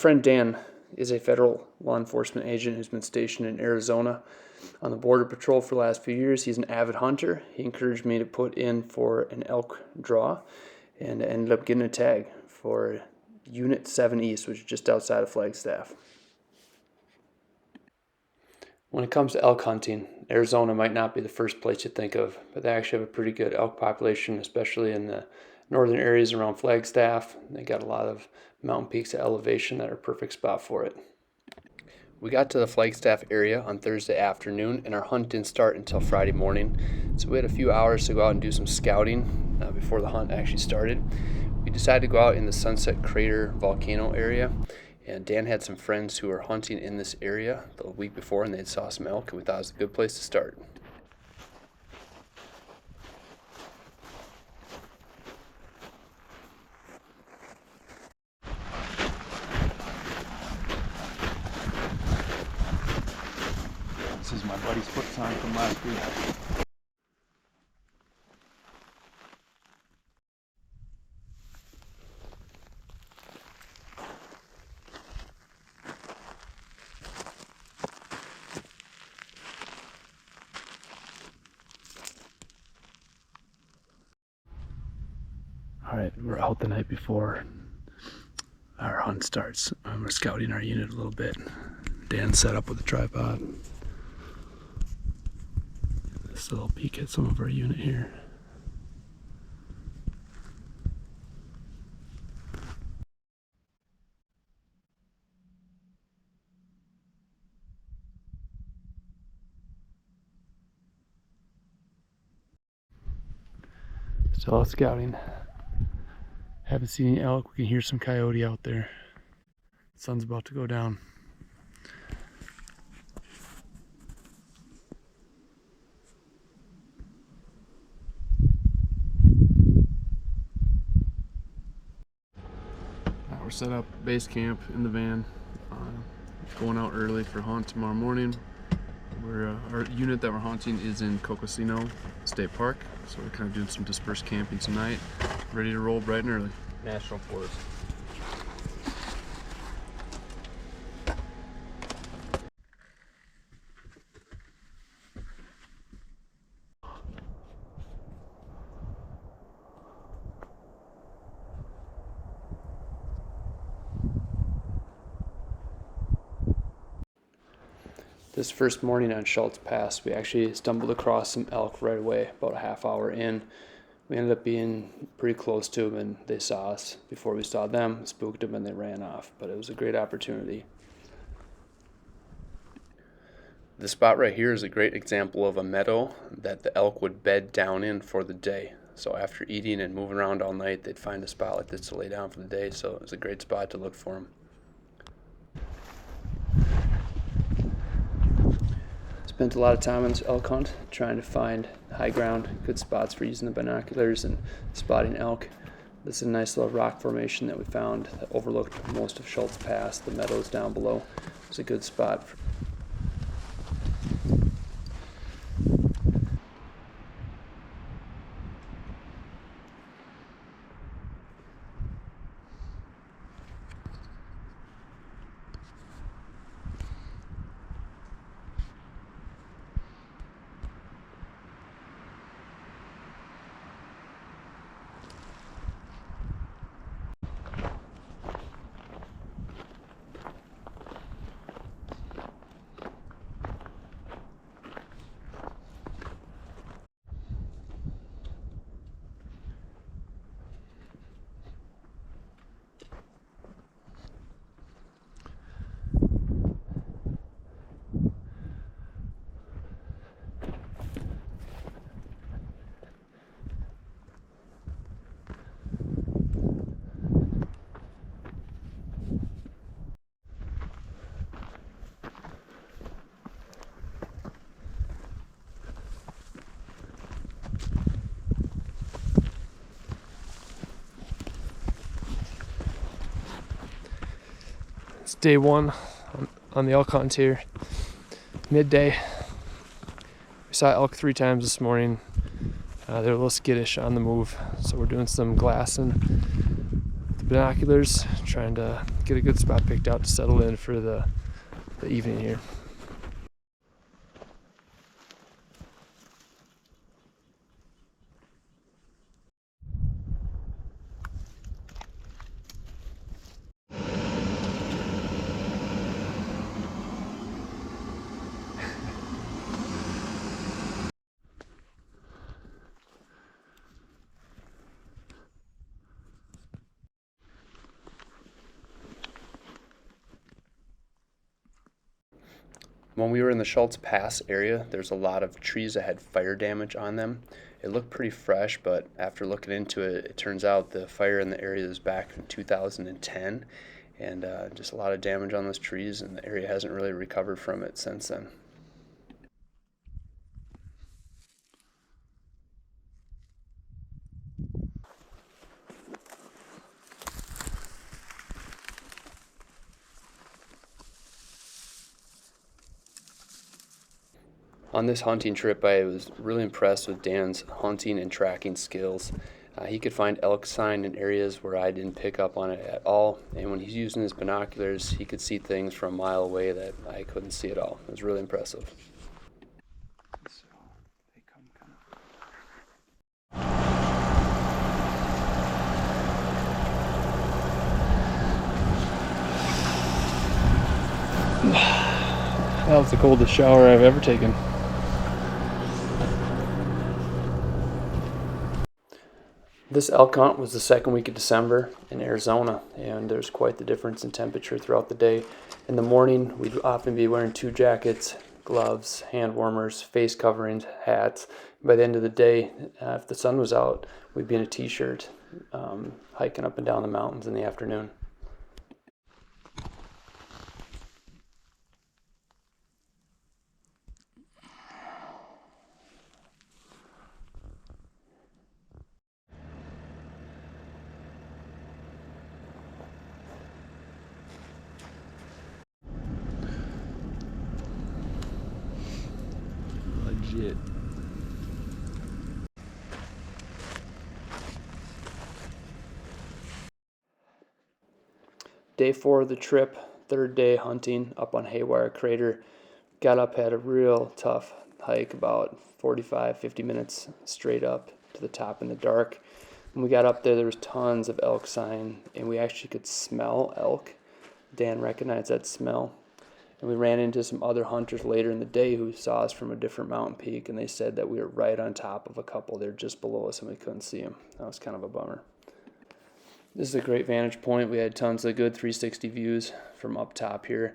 friend Dan is a federal law enforcement agent who's been stationed in Arizona on the Border Patrol for the last few years. He's an avid hunter. He encouraged me to put in for an elk draw and ended up getting a tag for Unit 7 East, which is just outside of Flagstaff. When it comes to elk hunting, Arizona might not be the first place you think of, but they actually have a pretty good elk population, especially in the northern areas around Flagstaff. They got a lot of mountain peaks at elevation that are a perfect spot for it. We got to the Flagstaff area on Thursday afternoon, and our hunt didn't start until Friday morning. So we had a few hours to go out and do some scouting before the hunt actually started. We decided to go out in the Sunset Crater volcano area, and Dan had some friends who were hunting in this area the week before, and they saw some elk, and we thought it was a good place to start. This is my buddy's foot sign from last week. Alright, we're out the night before our hunt starts. We're scouting our unit a little bit. Dan's set up with a tripod. This little peek at some of our unit here. Still out scouting. Haven't seen any elk. We can hear some coyote out there. Sun's about to go down. We're set up base camp in the van. Going out early for hunt tomorrow morning. Our unit that we're hunting is in Cocosino State Park, so we're kind of doing some dispersed camping tonight. Ready to roll bright and early. National Forest. This first morning on Schultz Pass, we actually stumbled across some elk right away, about a half hour in. We ended up being pretty close to them, and they saw us before we saw them, spooked them, and they ran off. But it was a great opportunity. This spot right here is a great example of a meadow that the elk would bed down in for the day. So after eating and moving around all night, they'd find a spot like this to lay down for the day. So it was a great spot to look for them. Spent a lot of time on this elk hunt trying to find high ground, good spots for using the binoculars and spotting elk. This is a nice little rock formation that we found that overlooked most of Schultz Pass. The meadows down below. It's a good spot. It's day one on the elk hunt here. Midday. We saw elk 3 times this morning. They're a little skittish on the move, so we're doing some glassing. the binoculars, trying to get a good spot picked out to settle in for the evening here. When we were in the Schultz Pass area, there's a lot of trees that had fire damage on them. It looked pretty fresh, but after looking into it, it turns out the fire in the area was back in 2010, and just a lot of damage on those trees, and the area hasn't really recovered from it since then. On this hunting trip, I was really impressed with Dan's hunting and tracking skills. He could find elk sign in areas where I didn't pick up on it at all, and when he's using his binoculars, he could see things from a mile away that I couldn't see at all. It was really impressive. So they come kind of. That was the coldest shower I've ever taken. This elk hunt was the second week of December in Arizona, and there's quite the difference in temperature throughout the day. In the morning, we'd often be wearing 2 jackets, gloves, hand warmers, face coverings, hats. By the end of the day, if the sun was out, we'd be in a t-shirt, hiking up and down the mountains in the afternoon. Legit. Day 4 of the trip, third day hunting up on Haywire Crater. Got up, had a real tough hike, about 45, 50 minutes straight up to the top in the dark. When we got up there, there was tons of elk sign, and we actually could smell elk. Dan recognized that smell. And we ran into some other hunters later in the day who saw us from a different mountain peak, and they said that we were right on top of a couple. They're just below us, and we couldn't see them. That was kind of a bummer. This is a great vantage point. We had tons of good 360 views from up top here.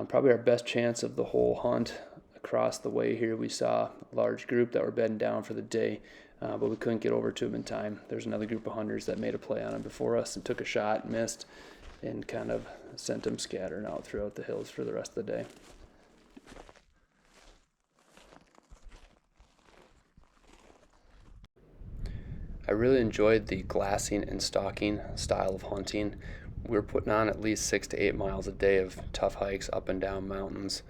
Probably our best chance of the whole hunt. Across the way here, we saw a large group that were bedding down for the day, but we couldn't get over to them in time. There's another group of hunters that made a play on them before us and took a shot, missed, and kind of sent them scattering out throughout the hills for the rest of the day. I really enjoyed the glassing and stalking style of hunting. We were putting on at least 6 to 8 miles a day of tough hikes up and down mountains,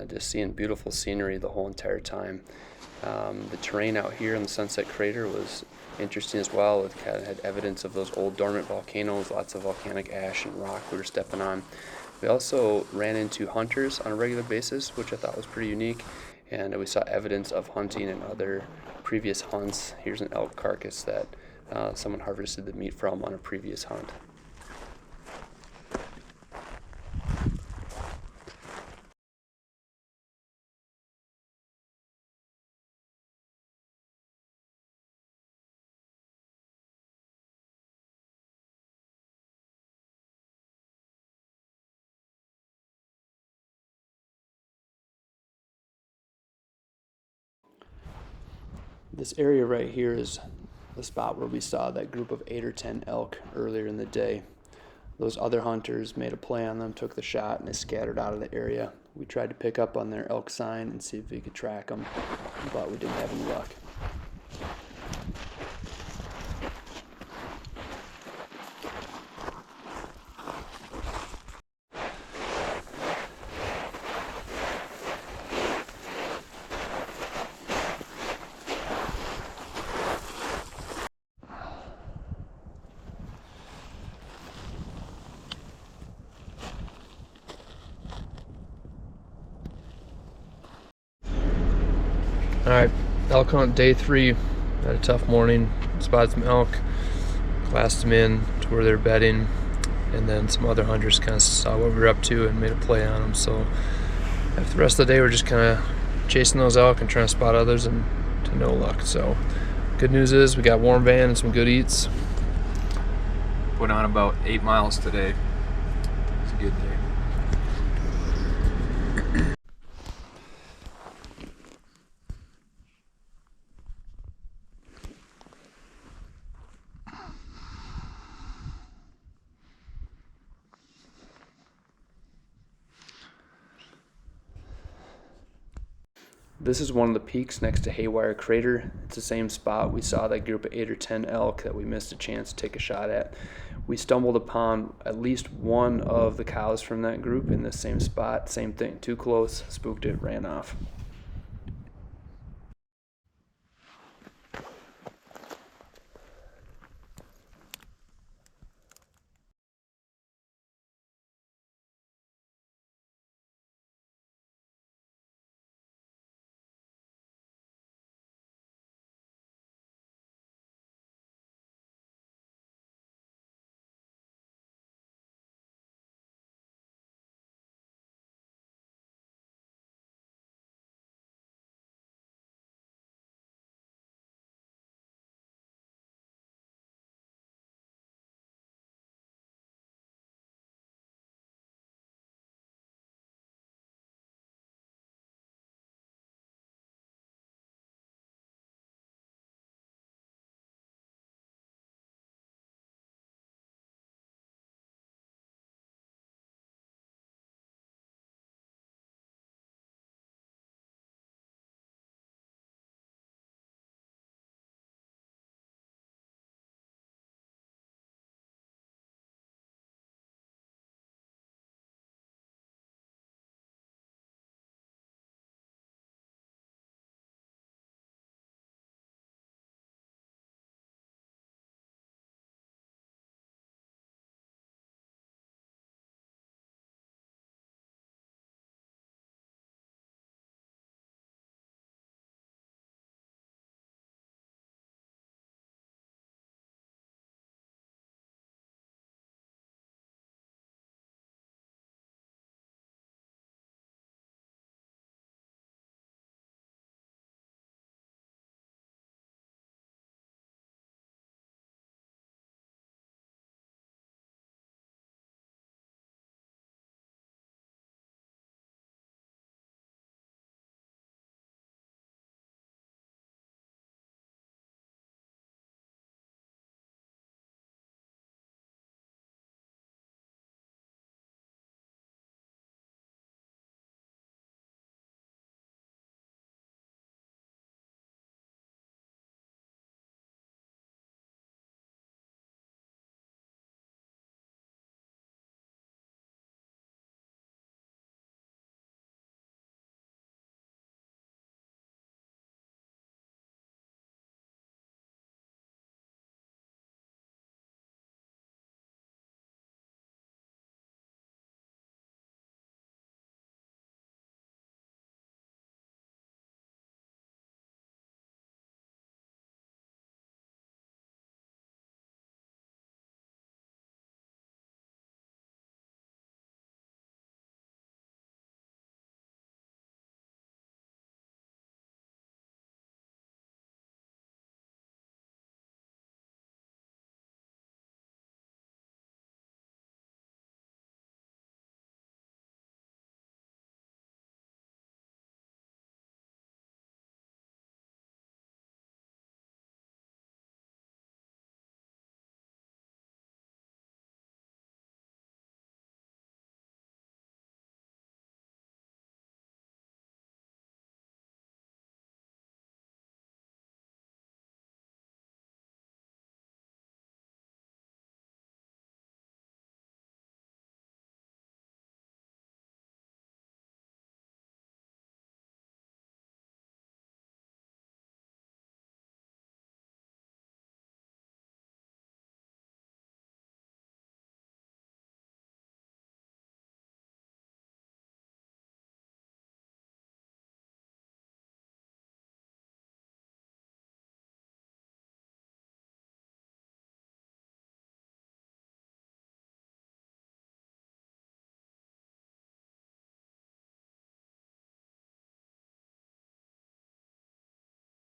just seeing beautiful scenery the whole entire time. The terrain out here in the Sunset Crater was interesting as well. It kind of had evidence of those old dormant volcanoes, lots of volcanic ash and rock we were stepping on. We also ran into hunters on a regular basis, which I thought was pretty unique, and we saw evidence of hunting in other previous hunts. Here's an elk carcass that someone harvested the meat from on a previous hunt. This area right here is the spot where we saw that group of 8 or 10 elk earlier in the day. Those other hunters made a play on them, took the shot, and they scattered out of the area. We tried to pick up on their elk sign and see if we could track them, but we didn't have any luck. Alright, elk hunt day 3. Had a tough morning. Spotted some elk, glassed them in to where they're bedding, and then some other hunters kind of saw what we were up to and made a play on them. So after the rest of the day, we're just kind of chasing those elk and trying to spot others, and to no luck. So good news is we got warm van and some good eats. Put on about 8 miles today. It's a good day. This is one of the peaks next to Haywire Crater. It's the same spot we saw that group of 8 or 10 elk that we missed a chance to take a shot at. We stumbled upon at least one of the cows from that group in the same spot. Same thing, too close, spooked it, ran off.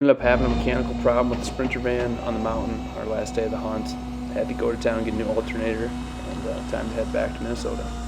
Ended up having a mechanical problem with the Sprinter van on the mountain our last day of the hunt. Had to go to town and get a new alternator, and time to head back to Minnesota.